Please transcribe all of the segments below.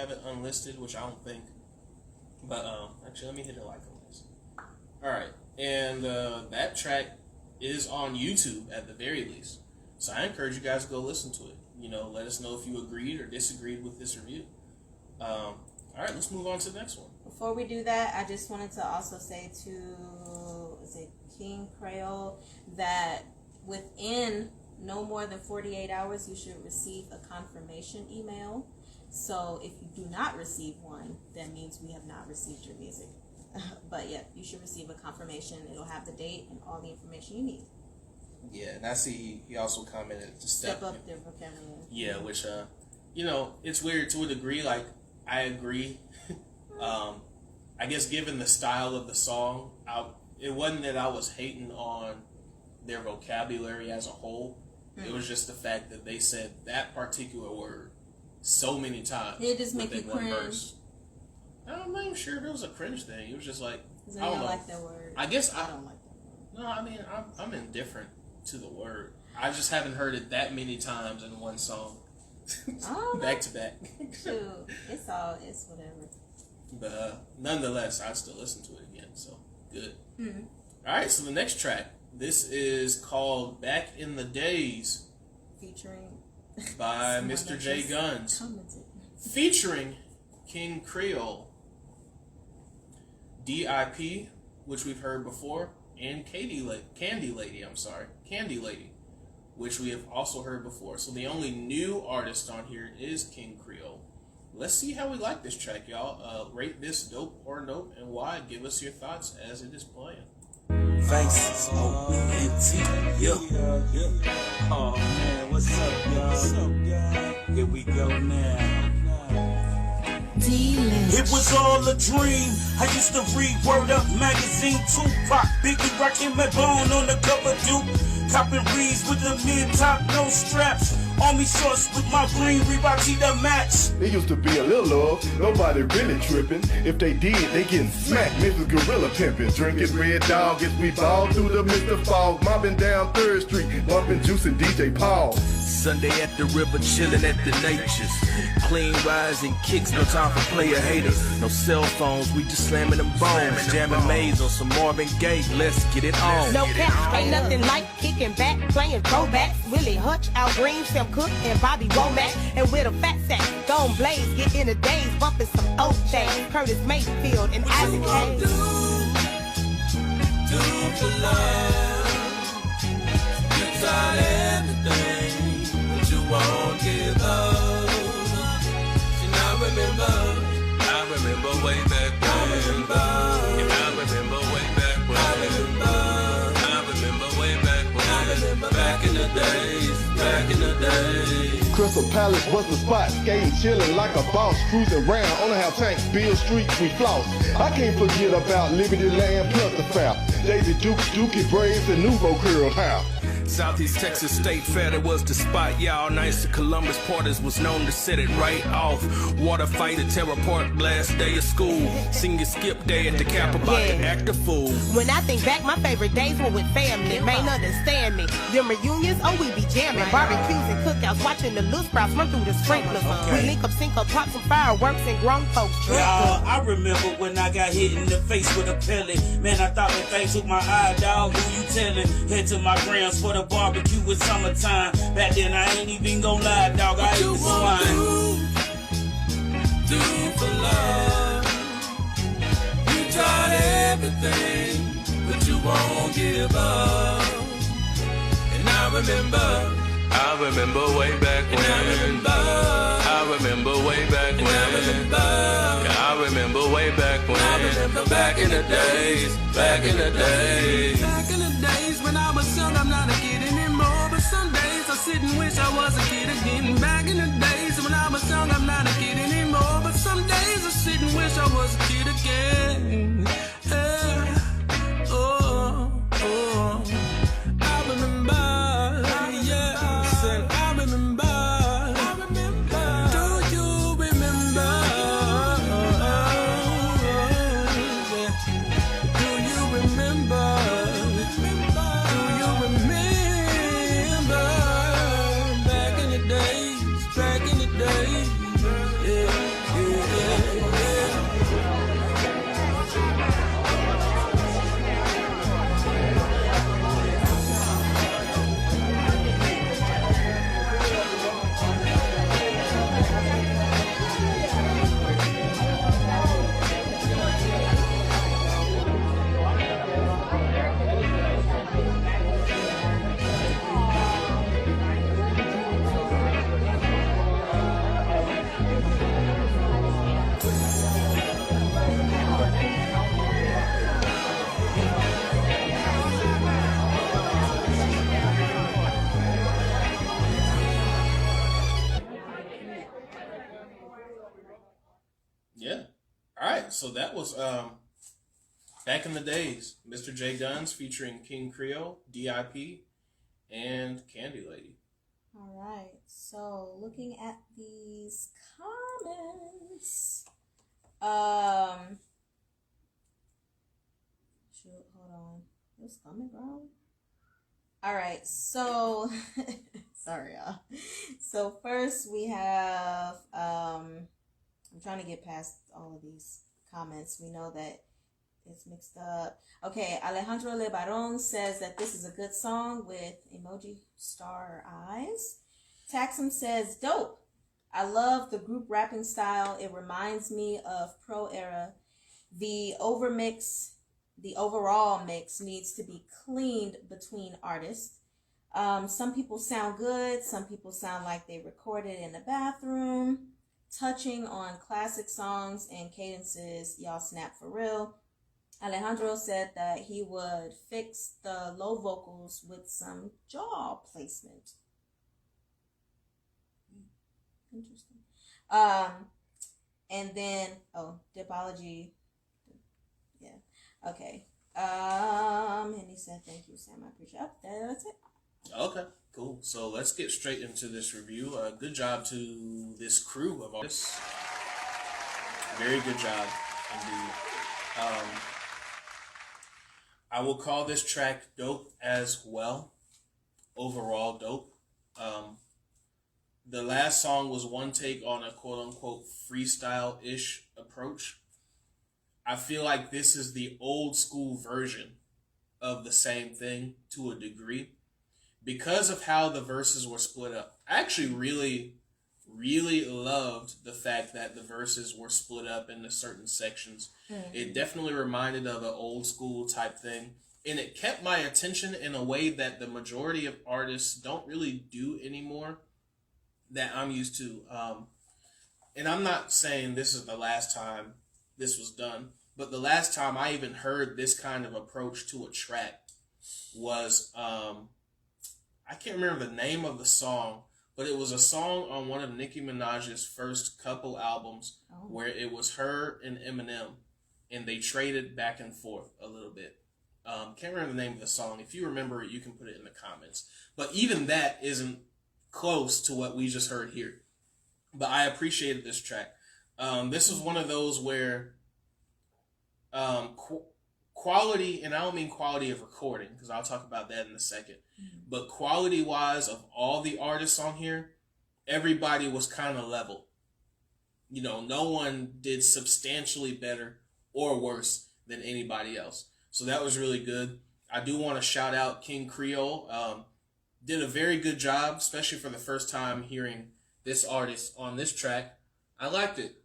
have it unlisted, which I don't think. But actually, let me hit it like on this. All right, and that track is on YouTube at the very least. So I encourage you guys to go listen to it. You know, let us know if you agreed or disagreed with this review. All right, let's move on to the next one. Before we do that, I just wanted to also say to King Creole that within no more than 48 hours, you should receive a confirmation email. So if you do not receive one, that means we have not received your music. But yeah, you should receive a confirmation. It'll have the date and all the information you need. Yeah, and I see he also commented to Step up their vocabulary. Yeah, which, you know, it's weird to a degree. Like, I agree. I guess given the style of the song, it wasn't that I was hating on their vocabulary as a whole. Mm-hmm. It was just the fact that they said that particular word so many times. It just make you cringe. Verse. I'm not even sure if it was a cringe thing. It was just like, I don't like that word. I guess I don't like that word. No, I mean, I'm indifferent to the word. I just haven't heard it that many times in one song. Back to back. Shoot, it's whatever. But nonetheless, I still listen to it again, so good. Mm-hmm. All right, so the next track, this is called "Back in the Days," featuring by Mr. J Guns, featuring King Creole, DIP, which we've heard before, and Candy Lady, which we have also heard before. So the only new artist on here is King Creole. Let's see how we like this track, y'all. Rate this dope or nope, and why. Give us your thoughts as it is playing. Faces, O-N-T, yeah. Oh man, what's up, y'all? Here we go now. It was all a dream. I used to read Word Up magazine, Tupac, Biggie, Rakim, and Bone on the cover, Duke. Copping reeds with the mid-top, no straps. Army shorts with my green Reebok tee to match. It used to be a little love, nobody really tripping. If they did, they getting smacked. Mrs. Gorilla pimping, drinking Red Dog as we ball through the Mr. Fog, mobbing down 3rd Street, bumping Juice and DJ Paul. Sunday at the river, chilling at the natures. Clean rides and kicks, no time for player haters. No cell phones, we just slamming them bones. Jamming maze on some Marvin Gaye, let's get it on. No cap, ain't nothing like kicking back, playing throwbacks. Willie Hutch, Al Green, Sam Cooke, and Bobby Womack. And with a fat sack, gone blaze, get in the days, bumping some OJ, Curtis Mayfield, and Isaac Hayes. Do for love, you tried everything. You won't give up. And I remember way back when. I remember way back when. I remember way back when. Back in the days. Crystal Palace was the spot, skating, chilling like a boss, cruising round on the house tank, Bill Street, we floss. I can't forget about Liberty Land plus the Foul, Daisy Duke, Dookie Braves, and Nouveau Curl House. Southeast Texas State Fair, that was the spot, y'all. Nice to Columbus Porters was known to set it right off. Water fight at Terra Park, last day of school. Senior skip day at the Kappa and act a fool. When I think back, my favorite days were with family. Main understand me. Them reunions, oh, we be jamming. Barbecues and cookouts, watching the little sprouts run through the sprinklers. We link up, sync up, pop some fireworks, and grown folks drink up. I remember when I got hit in the face with a pellet. Man, I thought the thing took my eye, dog. Who you telling? Head to my grams for the barbecue with summertime. Back then I ain't even gon' lie, dog. I ate the swine. Do for love. You tried everything, but you won't give up. And I remember way back when. I remember way back when. I remember way back when. Back in the days. Back in the days when I was young, I'm not a kid anymore. But some days I sit and wish I was a kid again. Back in the days when I was young, I'm not a kid anymore. But some days I sit and wish I was a kid again. I remember. Back in the days, yeah. Yeah. All right. So that was back in the days, Mr. J Guns featuring King Creole, DIP, and Candy Lady. All right. So looking at these comments, shoot, hold on. It's coming, bro. All right. So sorry, y'all. So first we have I'm trying to get past all of these comments. We know that it's mixed up. Okay, Alejandro Lebaron says that this is a good song with emoji star eyes. Taxum says, dope. I love the group rapping style. It reminds me of Pro Era. The overall mix needs to be cleaned between artists. Some people sound good. Some people sound like they recorded in the bathroom. Touching on classic songs and cadences, y'all snap for real. Alejandro said that he would fix the low vocals with some jaw placement. Interesting. And then, Dipology. Yeah. Okay. And he said, thank you, Sam. I appreciate it. That's it. Okay, cool. So let's get straight into this review. Good job to this crew of artists. Very good job indeed. I will call this track dope as well. Overall dope. The last song was one take on a quote-unquote freestyle-ish approach. I feel like this is the old school version of the same thing to a degree. Because of how the verses were split up. I actually really, really loved the fact that the verses were split up into certain sections. Mm-hmm. It definitely reminded of an old school type thing. And it kept my attention in a way that the majority of artists don't really do anymore that I'm used to. And I'm not saying this is the last time this was done, but the last time I even heard this kind of approach to a track was... I can't remember the name of the song, but it was a song on one of Nicki Minaj's first couple albums where it was her and Eminem, and they traded back and forth a little bit. Can't remember the name of the song. If you remember it, you can put it in the comments. But even that isn't close to what we just heard here. But I appreciated this track. This was one of those where quality, and I don't mean quality of recording, because I'll talk about that in a second, but quality-wise of all the artists on here, everybody was kind of level. You know, no one did substantially better or worse than anybody else. So that was really good. I do want to shout out King Creole. Did a very good job, especially for the first time hearing this artist on this track. I liked it.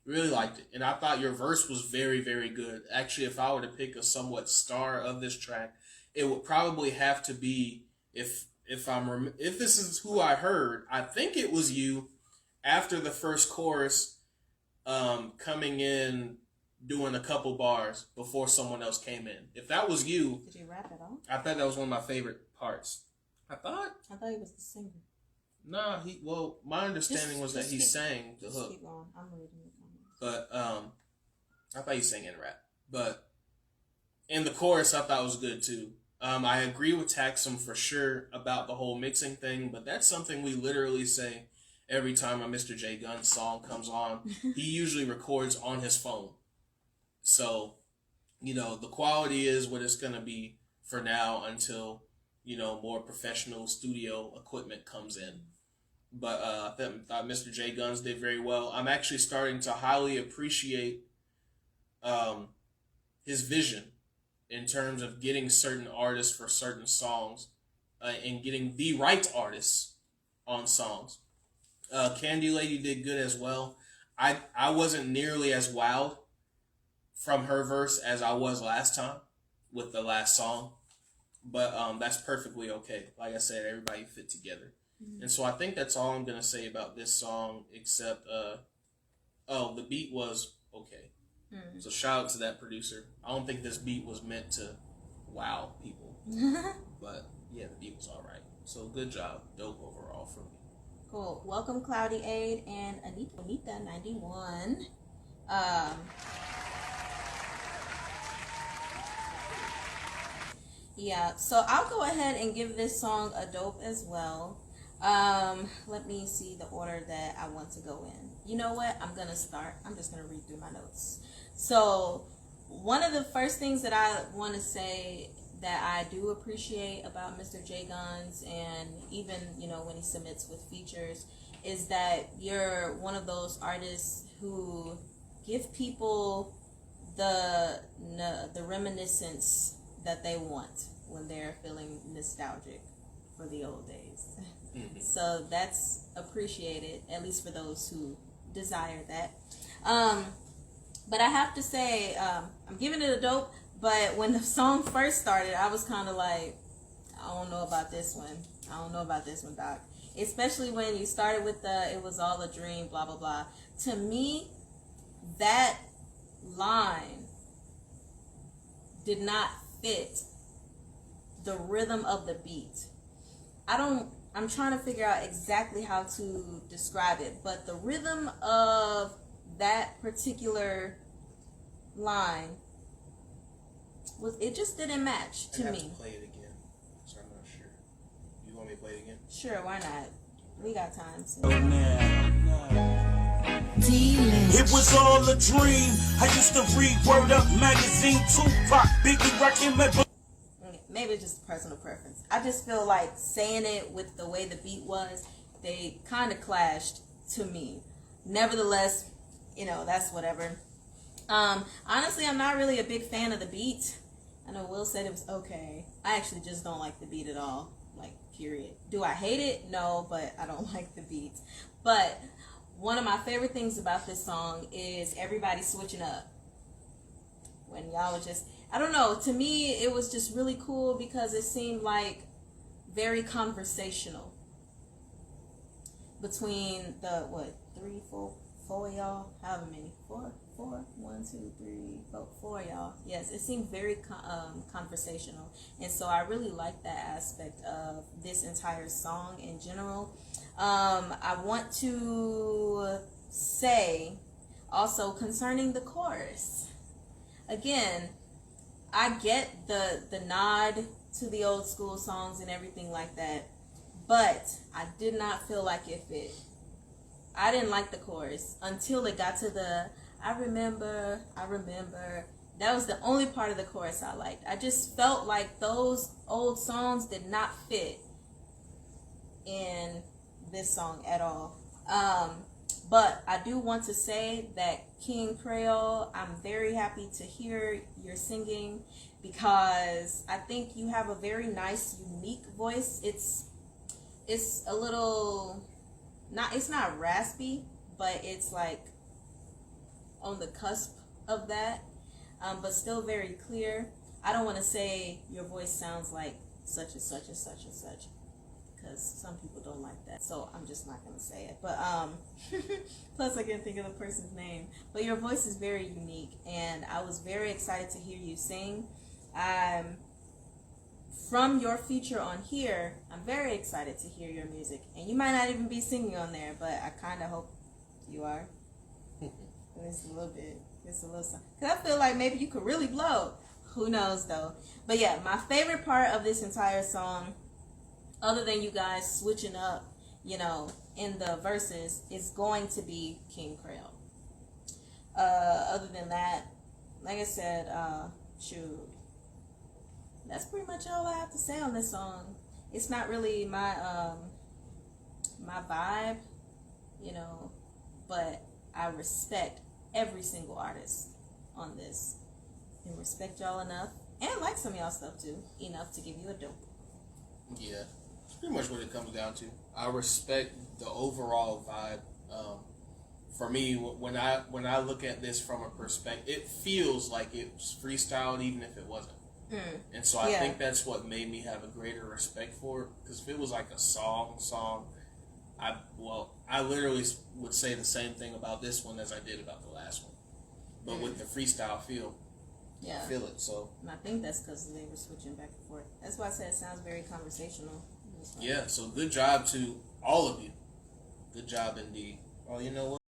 Really liked it. And I thought your verse was very, very good. Actually, if I were to pick a somewhat star of this track, it would probably have to be, if this is who I heard, I think it was you after the first chorus, coming in, doing a couple bars before someone else came in. If that was you... Did you rap at all? I thought that was one of my favorite parts. I thought he was the singer. Nah, my understanding was that he sang the hook. Keep going. I'm reading the comments. But I thought he sang in rap. But in the chorus, I thought was good too. I agree with Taxum for sure about the whole mixing thing, but that's something we literally say every time a Mr. J Guns song comes on. He usually records on his phone. So, the quality is what it's going to be for now until, more professional studio equipment comes in. But I thought Mr. J Guns did very well. I'm actually starting to highly appreciate his vision in terms of getting certain artists for certain songs and getting the right artists on songs. Candy Lady did good as well. I wasn't nearly as wowed from her verse as I was last time with the last song. But that's perfectly okay. Like I said, everybody fit together. Mm-hmm. And so I think that's all I'm going to say about this song, except, the beat was okay. Mm-hmm. So shout out to that producer. I don't think this beat was meant to wow people. But, yeah, the beat was all right. So good job. Dope overall from me. Cool. Welcome, Cloudy Aid and Anita91. Yeah, so I'll go ahead and give this song a dope as well. Let me see the order that I want to go in. You know what? I'm just gonna read through my notes. So one of the first things that I want to say that I do appreciate about Mr. J Guns, and even, you know, when he submits with features, is that you're one of those artists who give people the reminiscence that they want when they're feeling nostalgic for the old days. Mm-hmm. So that's appreciated, at least for those who desire that. But I have to say, I'm giving it a dope, but when the song first started, I was kind of like, I don't know about this one. I don't know about this one, Doc. Especially when you started with it was all a dream, blah, blah, blah. To me, that line did not fit the rhythm of the beat. I'm trying to figure out exactly how to describe it, but the rhythm of that particular line it just didn't match to I'd have me. to play it again, so I'm not sure. You want me to play it again? Sure, why not? We got time. So. It was all a dream. I used to read Word Up magazine, Tupac, Biggie, rockin' my. Maybe it's just personal preference. I just feel like saying it with the way the beat was, they kind of clashed to me. Nevertheless, you know, that's whatever. Honestly, I'm not really a big fan of the beat. I know Will said it was okay. I actually just don't like the beat at all. Like, period. Do I hate it? No, but I don't like the beat. But one of my favorite things about this song is everybody switching up. When y'all were just, I don't know, to me it was just really cool because it seemed like very conversational between the, four of y'all, however many, four, 1, 2, 3, 4, 4 y'all. Yes, it seemed very conversational, and so I really like that aspect of this entire song in general. I want to say also concerning the chorus, again, I get the nod to the old school songs and everything like that, but I did not feel like it fit. I didn't like the chorus until it got to the I remember. That was the only part of the chorus I liked. I just felt like those old songs did not fit in this song at all. But I do want to say that King Creole, I'm very happy to hear your singing because I think you have a very nice, unique voice. It's a little, it's not raspy, but it's like on the cusp of that, but still very clear. I don't want to say your voice sounds like such and such and such and such, because some people don't like that, so I'm just not going to say it. But plus I can't think of the person's name, but your voice is very unique, and I was very excited to hear you sing. From your feature on here, I'm very excited to hear your music, and you might not even be singing on there, but I kind of hope you are. It's a little bit, it's a little something, because I feel like maybe you could really blow. Who knows though. But yeah, my favorite part of this entire song, other than you guys switching up, you know, in the verses, is going to be King Creole. Other than that, like I said, shoot, that's pretty much all I have to say on this song. It's not really my my vibe, you know, but I respect every single artist on this, and respect y'all enough, and like some of y'all stuff too, enough to give you a dope. Yeah, it's pretty much what it comes down to. I respect the overall vibe. For me, when I look at this from a perspective, it feels like it was freestyled, even if it wasn't. And so I think that's what made me have a greater respect for it. Because if it was like a song, I literally would say the same thing about this one as I did about the last one. But with the freestyle feel, I feel it. So and I think that's because they were switching back and forth. That's why I said it sounds very conversational. yeah, so good job to all of you. Good job indeed. Oh, you know what?